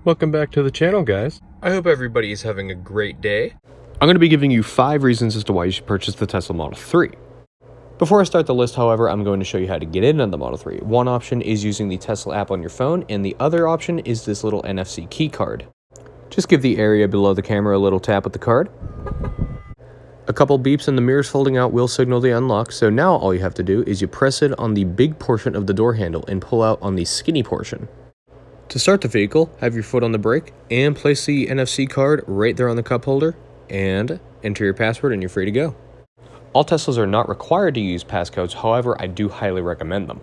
Welcome back to the channel, guys. I hope everybody is having a great day. I'm going to be giving you 5 reasons as to why you should purchase the Tesla Model 3. Before I start the list, however, I'm going to show you how to get in on the Model 3. One option is using the Tesla app on your phone, and the other option is this little NFC key card. Just give the area below the camera a little tap with the card. A couple beeps and the mirrors folding out will signal the unlock, so now all you have to do is you press it on the big portion of the door handle and pull out on the skinny portion. To start the vehicle, have your foot on the brake and place the NFC card right there on the cup holder and enter your password and you're free to go. All Teslas are not required to use passcodes, however, I do highly recommend them.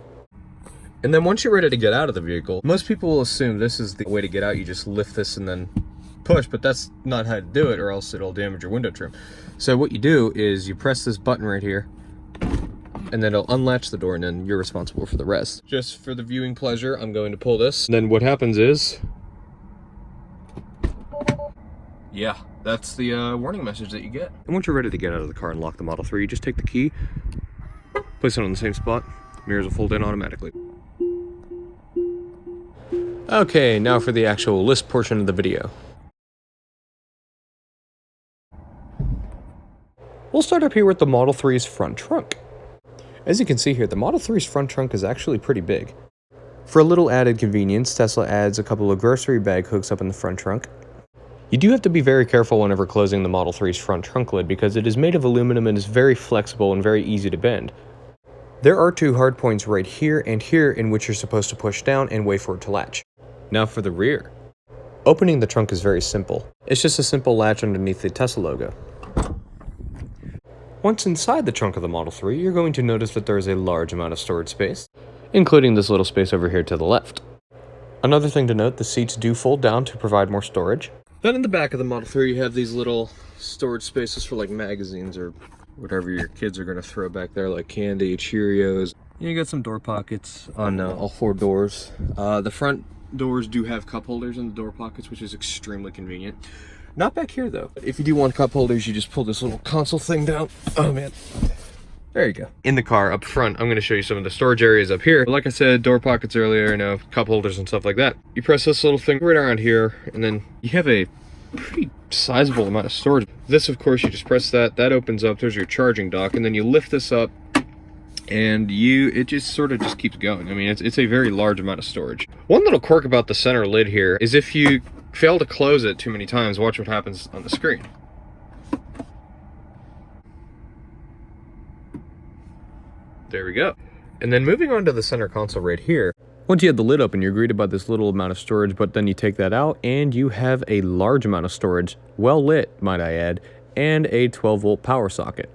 And then once you're ready to get out of the vehicle, most people will assume this is the way to get out. You just lift this and then push, but that's not how to do it or else it'll damage your window trim. So what you do is you press this button right here and then it'll unlatch the door and then you're responsible for the rest. Just for the viewing pleasure, I'm going to pull this. And then what happens is, yeah, that's the warning message that you get. And once you're ready to get out of the car and lock the Model 3, you just take the key, place it on the same spot, mirrors will fold in automatically. Okay, now for the actual list portion of the video. We'll start up here with the Model 3's front trunk. As you can see here, the Model 3's front trunk is actually pretty big. For a little added convenience, Tesla adds a couple of grocery bag hooks up in the front trunk. You do have to be very careful whenever closing the Model 3's front trunk lid because it is made of aluminum and is very flexible and very easy to bend. There are 2 hard points right here and here in which you're supposed to push down and wait for it to latch. Now for the rear. Opening the trunk is very simple. It's just a simple latch underneath the Tesla logo. Once inside the trunk of the Model 3, you're going to notice that there is a large amount of storage space, including this little space over here to the left. Another thing to note, the seats do fold down to provide more storage. Then in the back of the Model 3, you have these little storage spaces for like magazines or whatever your kids are going to throw back there, like candy, Cheerios. You got some door pockets on all 4 doors. The front doors do have cup holders in the door pockets, which is extremely convenient. Not back here though. If you do want cup holders, you just pull this little console thing down. Oh man. There you go. In the car up front, I'm going to show you some of the storage areas up here. Like I said, door pockets earlier, cup holders and stuff like that. You press this little thing right around here, and then you have a pretty sizable amount of storage. This, of course, you just press that. That opens up. There's your charging dock, and then you lift this up, and it just sort of just keeps going. I mean, it's a very large amount of storage. One little quirk about the center lid here is if you fail to close it too many times, watch what happens on the screen. There we go. And then moving on to the center console right here, once you have the lid open, you're greeted by this little amount of storage, but then you take that out and you have a large amount of storage, well lit, might I add, and a 12-volt power socket.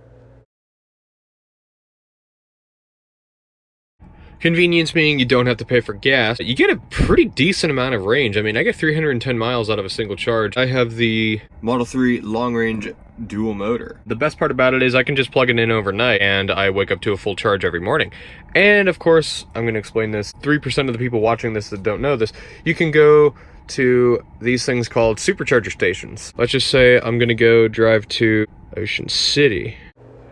Convenience being you don't have to pay for gas. You get a pretty decent amount of range. I mean, I get 310 miles out of a single charge. I have the Model 3 long range dual motor. The best part about it is I can just plug it in overnight and I wake up to a full charge every morning. And of course, I'm going to explain this. 3% of the people watching this that don't know this, you can go to these things called supercharger stations. Let's just say I'm going to go drive to Ocean City.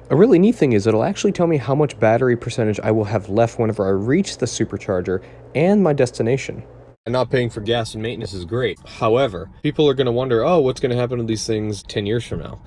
A really neat thing is it'll actually tell me how much battery percentage I will have left whenever I reach the supercharger and my destination. And not paying for gas and maintenance is great. However, people are going to wonder, oh, what's going to happen to these things 10 years from now?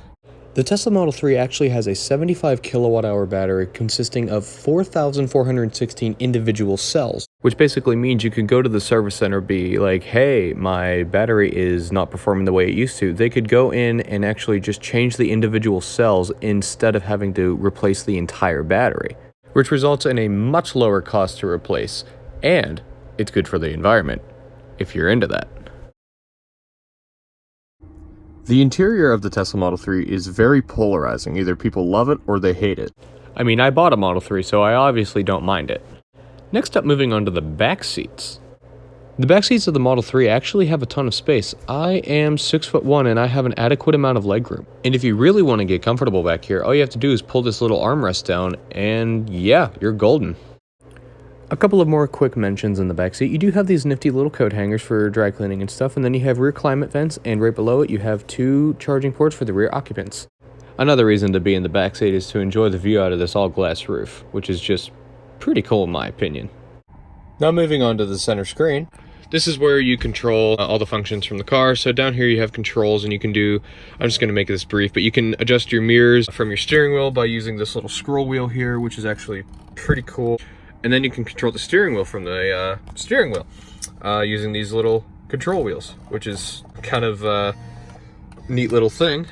The Tesla Model 3 actually has a 75 kilowatt hour battery consisting of 4,416 individual cells, which basically means you could go to the service center, be like, hey, my battery is not performing the way it used to. They could go in and actually just change the individual cells instead of having to replace the entire battery, which results in a much lower cost to replace, and it's good for the environment, if you're into that. The interior of the Tesla Model 3 is very polarizing. Either people love it or they hate it. I mean, I bought a Model 3, so I obviously don't mind it. Next up, moving on to the back seats. The back seats of the Model 3 actually have a ton of space. I am 6'1" and I have an adequate amount of legroom. And if you really want to get comfortable back here, all you have to do is pull this little armrest down and yeah, you're golden. A couple of more quick mentions in the backseat. You do have these nifty little coat hangers for dry cleaning and stuff, and then you have rear climate vents, and right below it you have 2 charging ports for the rear occupants. Another reason to be in the backseat is to enjoy the view out of this all-glass roof, which is just pretty cool in my opinion. Now moving on to the center screen. this is where you control all the functions from the car. So down here you have controls, and you can do, I'm just going to make this brief, but you can adjust your mirrors from your steering wheel by using this little scroll wheel here, which is actually pretty cool. And then you can control the steering wheel from the steering wheel using these little control wheels, which is kind of a neat little thing.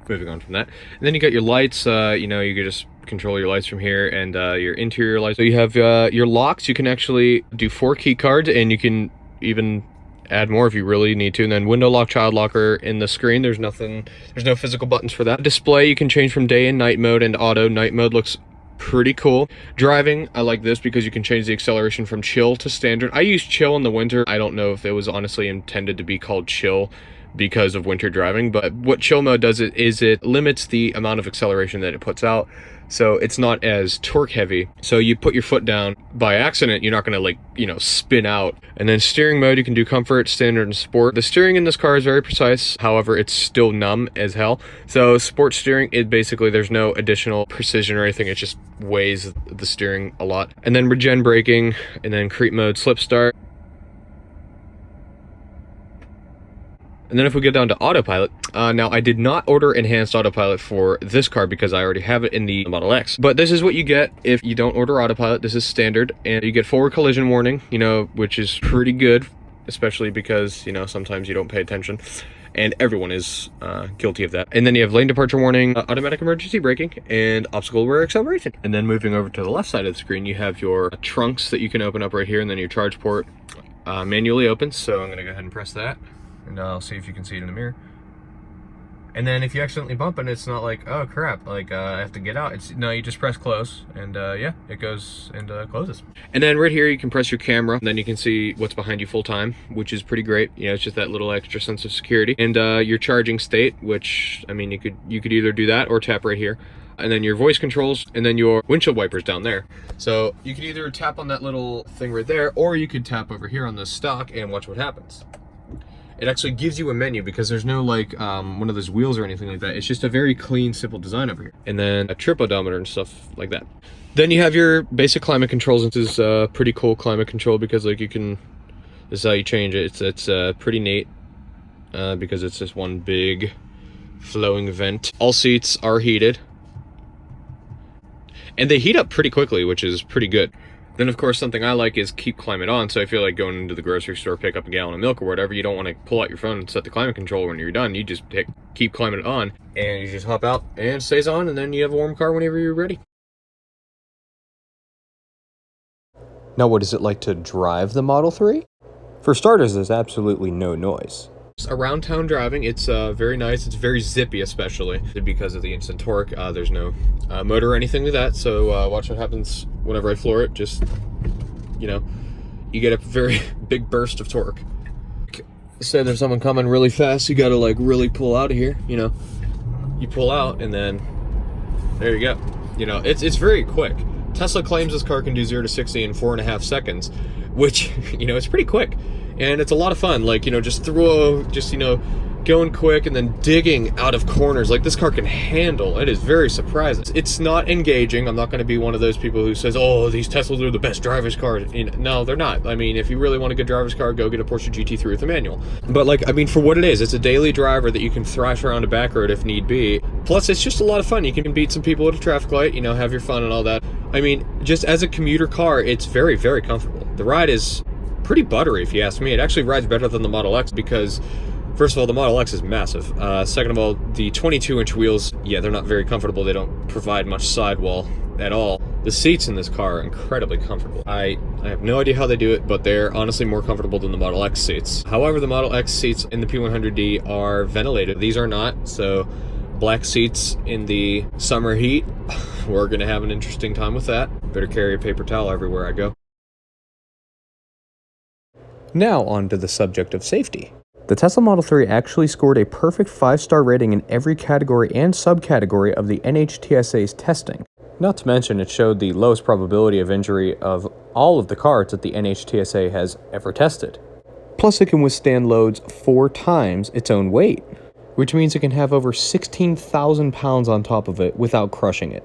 Moving on from that, and then you got your lights. You know, you can just control your lights from here, and your interior lights. So you have your locks. You can actually do 4 key cards, and you can even add more if you really need to. And then window lock, child locker in the screen. There's no physical buttons for that. Display, you can change from day and night mode and auto. Night mode looks pretty cool. Driving, I like this because you can change the acceleration from chill to standard. I use chill in the winter. I don't know if it was honestly intended to be called chill because of winter driving, but what chill mode does is it limits the amount of acceleration that it puts out, so it's not as torque heavy. So you put your foot down by accident, you're not going to, like, you know, spin out. And then steering mode, you can do comfort, standard, and sport. The steering in this car is very precise, however it's still numb as hell. So sport steering, it basically, there's no additional precision or anything, it just weighs the steering a lot. And then regen braking, and then creep mode, slip start. And then if we get down to autopilot, now I did not order enhanced autopilot for this car because I already have it in the Model X. But this is what you get if you don't order autopilot. This is standard, and you get forward collision warning, you know, which is pretty good, especially because, you know, sometimes you don't pay attention. And everyone is guilty of that. And then you have lane departure warning, automatic emergency braking, and obstacle aware acceleration. And then moving over to the left side of the screen, you have your trunks that you can open up right here, and then your charge port manually opens. So I'm gonna go ahead and press that, and I'll see if you can see it in the mirror. And then if you accidentally bump it, it's not like, oh crap, like I have to get out. It's no, you just press close, and yeah, it goes and closes. And then right here you can press your camera, and then you can see what's behind you full time, which is pretty great. You know, it's just that little extra sense of security. And your charging state, which, I mean, you could either do that or tap right here. And then your voice controls, and then your windshield wipers down there. So you could either tap on that little thing right there, or you could tap over here on the stock and watch what happens. It actually gives you a menu because there's no like one of those wheels or anything like that. It's just a very clean, simple design over here. And then a trip odometer and stuff like that. Then you have your basic climate controls. This is pretty cool climate control because like you can, this is how you change it. It's pretty neat because it's just one big flowing vent. All seats are heated, and they heat up pretty quickly, which is pretty good. Then, of course, something I like is keep climate on. So I feel like going into the grocery store, pick up a gallon of milk or whatever, you don't want to pull out your phone and set the climate control when you're done. You just hit keep climate on, and you just hop out, and it stays on, and then you have a warm car whenever you're ready. Now, what is it like to drive the Model 3? For starters, there's absolutely no noise. Around town driving, it's very nice. It's very zippy, especially because of the instant torque. There's no motor or anything like that, so watch what happens whenever I floor it. Just, you know, you get a very big burst of torque. Say there's someone coming really fast, you gotta like really pull out of here, you know. You pull out, and then there you go. You know, it's very quick. Tesla claims this car can do 0 to 60 in 4.5 seconds, which, you know, it's pretty quick. And it's a lot of fun, like, you know, just you know, going quick and then digging out of corners like this car can handle. It is very surprising. It's not engaging. I'm not going to be one of those people who says, oh, these Teslas are the best driver's cars. You know, no, they're not. I mean, if you really want a good driver's car, go get a Porsche GT3 with a manual. But like, I mean, for what it is, it's a daily driver that you can thrash around a back road if need be. Plus, it's just a lot of fun. You can beat some people at a traffic light, you know, have your fun and all that. I mean, just as a commuter car, it's very, very comfortable. The ride is pretty buttery, if you ask me. It actually rides better than the Model X because, first of all, the Model X is massive. Second of all, the 22-inch wheels, yeah, they're not very comfortable. They don't provide much sidewall at all. The seats in this car are incredibly comfortable. I have no idea how they do it, but they're honestly more comfortable than the Model X seats. However, the Model X seats in the P100D are ventilated. These are not, so black seats in the summer heat, we're gonna have an interesting time with that. Better carry a paper towel everywhere I go. Now on to the subject of safety. The Tesla Model 3 actually scored a perfect 5-star rating in every category and subcategory of the NHTSA's testing. Not to mention, it showed the lowest probability of injury of all of the cars that the NHTSA has ever tested. Plus, it can withstand loads 4 times its own weight, which means it can have over 16,000 pounds on top of it without crushing it.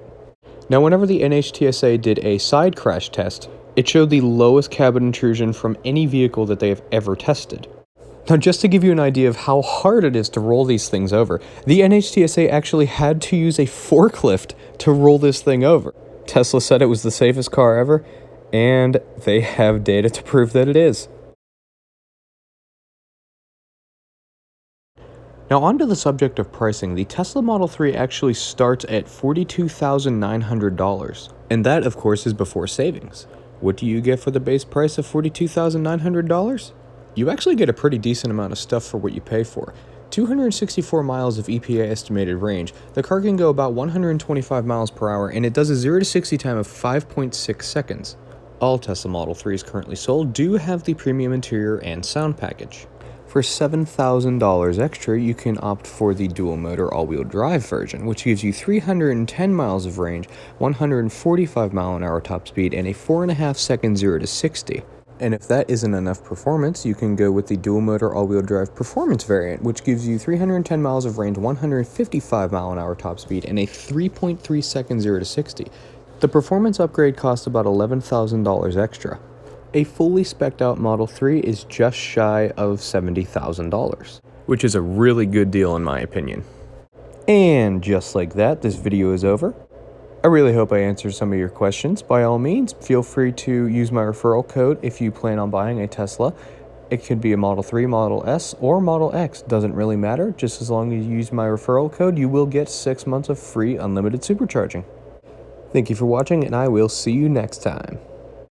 Now, whenever the NHTSA did a side crash test, it showed the lowest cabin intrusion from any vehicle that they have ever tested. Now, just to give you an idea of how hard it is to roll these things over, the NHTSA actually had to use a forklift to roll this thing over. Tesla said it was the safest car ever, and they have data to prove that it is. Now, onto the subject of pricing, the Tesla Model 3 actually starts at $42,900, and that, of course, is before savings. What do you get for the base price of $42,900? You actually get a pretty decent amount of stuff for what you pay for. 264 miles of EPA estimated range, the car can go about 125 miles per hour, and it does a 0 to 60 time of 5.6 seconds. All Tesla Model 3s currently sold do have the premium interior and sound package. For $7,000 extra, you can opt for the dual-motor all-wheel drive version, which gives you 310 miles of range, 145 mile-an-hour top speed, and a 4.5 second 0 to 60. And if that isn't enough performance, you can go with the dual-motor all-wheel drive performance variant, which gives you 310 miles of range, 155 mile-an-hour top speed, and a 3.3 second 0 to 60. The performance upgrade costs about $11,000 extra. A fully spec'd out Model 3 is just shy of $70,000, which is a really good deal in my opinion. And just like that, this video is over. I really hope I answered some of your questions. By all means, feel free to use my referral code if you plan on buying a Tesla. It could be a Model 3, Model S, or Model X. Doesn't really matter. Just as long as you use my referral code, you will get 6 months of free unlimited supercharging. Thank you for watching, and I will see you next time.